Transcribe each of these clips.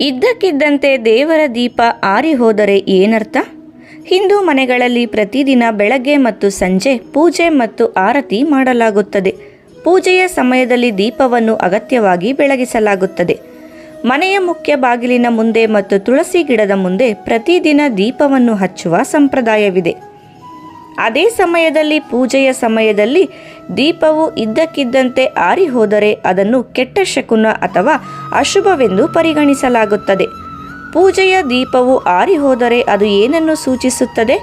ಇದ್ದಕ್ಕಿದ್ದಂತೆ ದೇವರ ದೀಪ ಆರಿ ಹೋದರೆ ಏನರ್ಥ? ಹಿಂದೂ ಮನೆಗಳಲ್ಲಿ ಪ್ರತಿದಿನ ಬೆಳಗ್ಗೆ ಮತ್ತು ಸಂಜೆ ಪೂಜೆ ಮತ್ತು ಆರತಿ ಮಾಡಲಾಗುತ್ತದೆ. ಪೂಜೆಯ ಸಮಯದಲ್ಲಿ ದೀಪವನ್ನು ಅಗತ್ಯವಾಗಿ ಬೆಳಗಿಸಲಾಗುತ್ತದೆ. ಮನೆಯ ಮುಖ್ಯ ಬಾಗಿಲಿನ ಮುಂದೆ ಮತ್ತು ತುಳಸಿ ಗಿಡದ ಮುಂದೆ ಪ್ರತಿದಿನ ದೀಪವನ್ನು ಹಚ್ಚುವ ಸಂಪ್ರದಾಯವಿದೆ. ಅದೇ ಸಮಯದಲ್ಲಿ ಪೂಜೆಯ ಸಮಯದಲ್ಲಿ ದೀಪವು ಇದ್ದಕ್ಕಿದ್ದಂತೆ ಆರಿ ಹೋದರೆ ಅದನ್ನು ಕೆಟ್ಟ ಶಕುನ ಅಥವಾ ಅಶುಭವೆಂದು ಪರಿಗಣಿಸಲಾಗುತ್ತದೆ. ಪೂಜೆಯ ದೀಪವು ಆರಿ ಹೋದರೆ ಅದು ಏನನ್ನು ಸೂಚಿಸುತ್ತದೆ?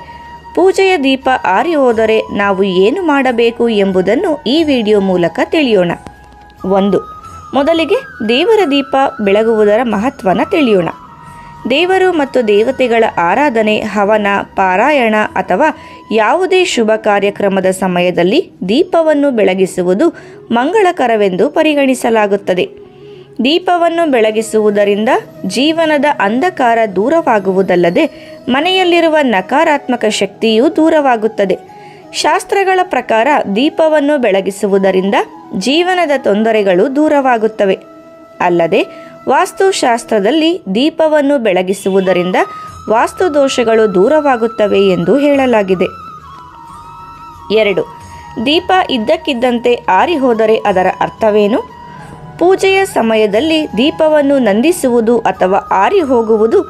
ಪೂಜೆಯ ದೀಪ ಆರಿ ಹೋದರೆ ನಾವು ಏನು ಮಾಡಬೇಕು ಎಂಬುದನ್ನು ಈ ವಿಡಿಯೋ ಮೂಲಕ ತಿಳಿಯೋಣ. 1. ಮೊದಲಿಗೆ ದೇವರ ದೀಪ ಬೆಳಗುವುದರ ಮಹತ್ವನ ತಿಳಿಯೋಣ. ದೇವರು ಮತ್ತು ದೇವತೆಗಳ ಆರಾಧನೆ, ಹವನ, ಪಾರಾಯಣ ಅಥವಾ ಯಾವುದೇ ಶುಭ ಕಾರ್ಯಕ್ರಮದ ಸಮಯದಲ್ಲಿ ದೀಪವನ್ನು ಬೆಳಗಿಸುವುದು ಮಂಗಳಕರವೆಂದು ಪರಿಗಣಿಸಲಾಗುತ್ತದೆ. ದೀಪವನ್ನು ಬೆಳಗಿಸುವುದರಿಂದ ಜೀವನದ ಅಂಧಕಾರ ದೂರವಾಗುವುದಲ್ಲದೆ ಮನೆಯಲ್ಲಿರುವ ನಕಾರಾತ್ಮಕ ಶಕ್ತಿಯೂ ದೂರವಾಗುತ್ತದೆ. ಶಾಸ್ತ್ರಗಳ ಪ್ರಕಾರ ದೀಪವನ್ನು ಬೆಳಗಿಸುವುದರಿಂದ ಜೀವನದ ತೊಂದರೆಗಳು ದೂರವಾಗುತ್ತವೆ. ಅಲ್ಲದೆ ವಾಸ್ತುಶಾಸ್ತ್ರದಲ್ಲಿ ದೀಪವನ್ನು ಬೆಳಗಿಸುವುದರಿಂದ ವಾಸ್ತುದೋಷಗಳು ದೂರವಾಗುತ್ತವೆ ಎಂದು ಹೇಳಲಾಗಿದೆ. 2. ದೀಪ ಇದ್ದಕ್ಕಿದ್ದಂತೆ ಆರಿ ಹೋದರೆ ಅದರ ಅರ್ಥವೇನು? ಪೂಜೆಯ ಸಮಯದಲ್ಲಿ ದೀಪವನ್ನು ನಂದಿಸುವುದು ಅಥವಾ ಆರಿ ಹೋಗುವುದು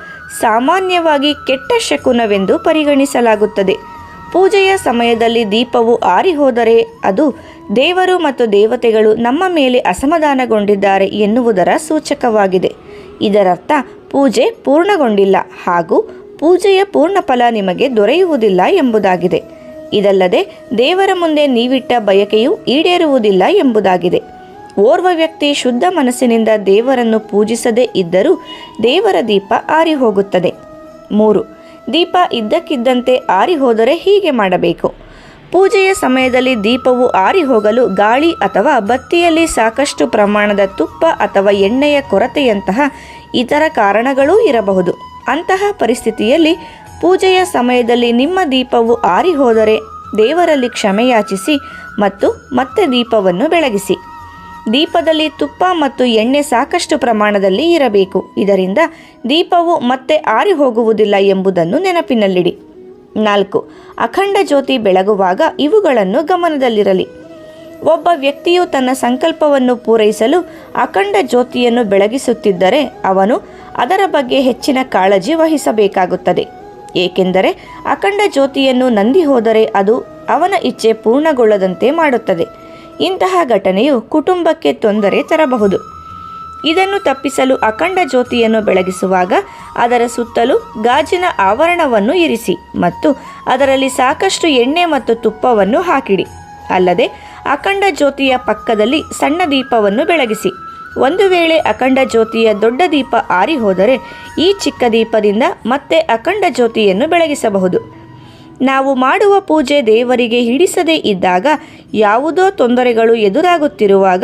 ಸಾಮಾನ್ಯವಾಗಿ ಕೆಟ್ಟ ಶಕುನವೆಂದು ಪರಿಗಣಿಸಲಾಗುತ್ತದೆ. ಪೂಜೆಯ ಸಮಯದಲ್ಲಿ ದೀಪವು ಆರಿ ಹೋದರೆ ಅದು ದೇವರು ಮತ್ತು ದೇವತೆಗಳು ನಮ್ಮ ಮೇಲೆ ಅಸಮಾಧಾನಗೊಂಡಿದ್ದಾರೆ ಎನ್ನುವುದರ ಸೂಚಕವಾಗಿದೆ. ಇದರರ್ಥ ಪೂಜೆ ಪೂರ್ಣಗೊಂಡಿಲ್ಲ ಹಾಗೂ ಪೂಜೆಯ ಪೂರ್ಣ ಫಲ ನಿಮಗೆ ದೊರೆಯುವುದಿಲ್ಲ ಎಂಬುದಾಗಿದೆ. ಇದಲ್ಲದೆ ದೇವರ ಮುಂದೆ ನೀವಿಟ್ಟ ಬಯಕೆಯು ಈಡೇರುವುದಿಲ್ಲ ಎಂಬುದಾಗಿದೆ. ಓರ್ವ ವ್ಯಕ್ತಿ ಶುದ್ಧ ಮನಸ್ಸಿನಿಂದ ದೇವರನ್ನು ಪೂಜಿಸದೇ ಇದ್ದರೂ ದೇವರ ದೀಪ ಆರಿ ಹೋಗುತ್ತದೆ. 3. ದೀಪ ಇದ್ದಕ್ಕಿದ್ದಂತೆ ಆರಿ ಹೋದರೆ ಹೀಗೆ ಮಾಡಬೇಕು. ಪೂಜೆಯ ಸಮಯದಲ್ಲಿ ದೀಪವು ಆರಿ ಹೋಗಲು ಗಾಳಿ ಅಥವಾ ಬತ್ತಿಯಲ್ಲಿ ಸಾಕಷ್ಟು ಪ್ರಮಾಣದ ತುಪ್ಪ ಅಥವಾ ಎಣ್ಣೆಯ ಕೊರತೆಯಂತಹ ಇತರ ಕಾರಣಗಳೂ ಇರಬಹುದು. ಅಂತಹ ಪರಿಸ್ಥಿತಿಯಲ್ಲಿ ಪೂಜೆಯ ಸಮಯದಲ್ಲಿ ನಿಮ್ಮ ದೀಪವು ಆರಿ ಹೋದರೆ ದೇವರಲ್ಲಿ ಕ್ಷಮೆಯಾಚಿಸಿ ಮತ್ತು ಮತ್ತೆ ದೀಪವನ್ನು ಬೆಳಗಿಸಿ. ದೀಪದಲ್ಲಿ ತುಪ್ಪ ಮತ್ತು ಎಣ್ಣೆ ಸಾಕಷ್ಟು ಪ್ರಮಾಣದಲ್ಲಿ ಇರಬೇಕು. ಇದರಿಂದ ದೀಪವು ಮತ್ತೆ ಆರಿ ಹೋಗುವುದಿಲ್ಲ ಎಂಬುದನ್ನು ನೆನಪಿನಲ್ಲಿಡಿ. 4. ಅಖಂಡ ಜ್ಯೋತಿ ಬೆಳಗುವಾಗ ಇವುಗಳನ್ನು ಗಮನದಲ್ಲಿರಲಿ. ಒಬ್ಬ ವ್ಯಕ್ತಿಯು ತನ್ನ ಸಂಕಲ್ಪವನ್ನು ಪೂರೈಸಲು ಅಖಂಡ ಜ್ಯೋತಿಯನ್ನು ಬೆಳಗಿಸುತ್ತಿದ್ದರೆ ಅವನು ಅದರ ಬಗ್ಗೆ ಹೆಚ್ಚಿನ ಕಾಳಜಿ ವಹಿಸಬೇಕಾಗುತ್ತದೆ. ಏಕೆಂದರೆ ಅಖಂಡ ಜ್ಯೋತಿಯನ್ನು ನಂದಿ ಹೋದರೆ ಅದು ಅವನ ಇಚ್ಛೆ ಪೂರ್ಣಗೊಳ್ಳದಂತೆ ಮಾಡುತ್ತದೆ. ಇಂತಹ ಘಟನೆಯು ಕುಟುಂಬಕ್ಕೆ ತೊಂದರೆ ತರಬಹುದು. ಇದನ್ನು ತಪ್ಪಿಸಲು ಅಖಂಡ ಜ್ಯೋತಿಯನ್ನು ಬೆಳಗಿಸುವಾಗ ಅದರ ಸುತ್ತಲೂ ಗಾಜಿನ ಆವರಣವನ್ನು ಇರಿಸಿ ಮತ್ತು ಅದರಲ್ಲಿ ಸಾಕಷ್ಟು ಎಣ್ಣೆ ಮತ್ತು ತುಪ್ಪವನ್ನು ಹಾಕಿಡಿ. ಅಲ್ಲದೆ ಅಖಂಡ ಜ್ಯೋತಿಯ ಪಕ್ಕದಲ್ಲಿ ಸಣ್ಣ ದೀಪವನ್ನು ಬೆಳಗಿಸಿ. ಒಂದು ವೇಳೆ ಅಖಂಡ ಜ್ಯೋತಿಯ ದೊಡ್ಡ ದೀಪ ಆರಿ ಹೋದರೆ ಈ ಚಿಕ್ಕ ದೀಪದಿಂದ ಮತ್ತೆ ಅಖಂಡ ಜ್ಯೋತಿಯನ್ನು ಬೆಳಗಿಸಬಹುದು. ನಾವು ಮಾಡುವ ಪೂಜೆ ದೇವರಿಗೆ ಹಿಡಿಸದೇ ಇದ್ದಾಗ, ಯಾವುದೋ ತೊಂದರೆಗಳು ಎದುರಾಗುತ್ತಿರುವಾಗ,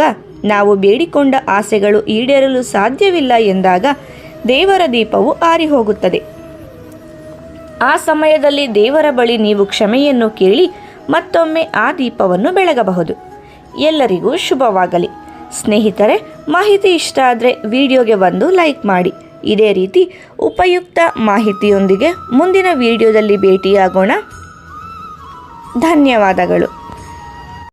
ನಾವು ಬೇಡಿಕೊಂಡ ಆಸೆಗಳು ಈಡೇರಲು ಸಾಧ್ಯವಿಲ್ಲ ಎಂದಾಗ ದೇವರ ದೀಪವು ಆರಿ ಹೋಗುತ್ತದೆ. ಆ ಸಮಯದಲ್ಲಿ ದೇವರ ಬಳಿ ನೀವು ಕ್ಷಮೆಯನ್ನು ಕೇಳಿ ಮತ್ತೊಮ್ಮೆ ಆ ದೀಪವನ್ನು ಬೆಳಗಬಹುದು. ಎಲ್ಲರಿಗೂ ಶುಭವಾಗಲಿ. ಸ್ನೇಹಿತರೆ, ಮಾಹಿತಿ ಇಷ್ಟ ಆದರೆ ವಿಡಿಯೋಗೆ ಒಂದು ಲೈಕ್ ಮಾಡಿ. ಇದೇ ರೀತಿ ಉಪಯುಕ್ತ ಮಾಹಿತಿಯೊಂದಿಗೆ ಮುಂದಿನ ವಿಡಿಯೋದಲ್ಲಿ ಭೇಟಿಯಾಗೋಣ. ಧನ್ಯವಾದಗಳು.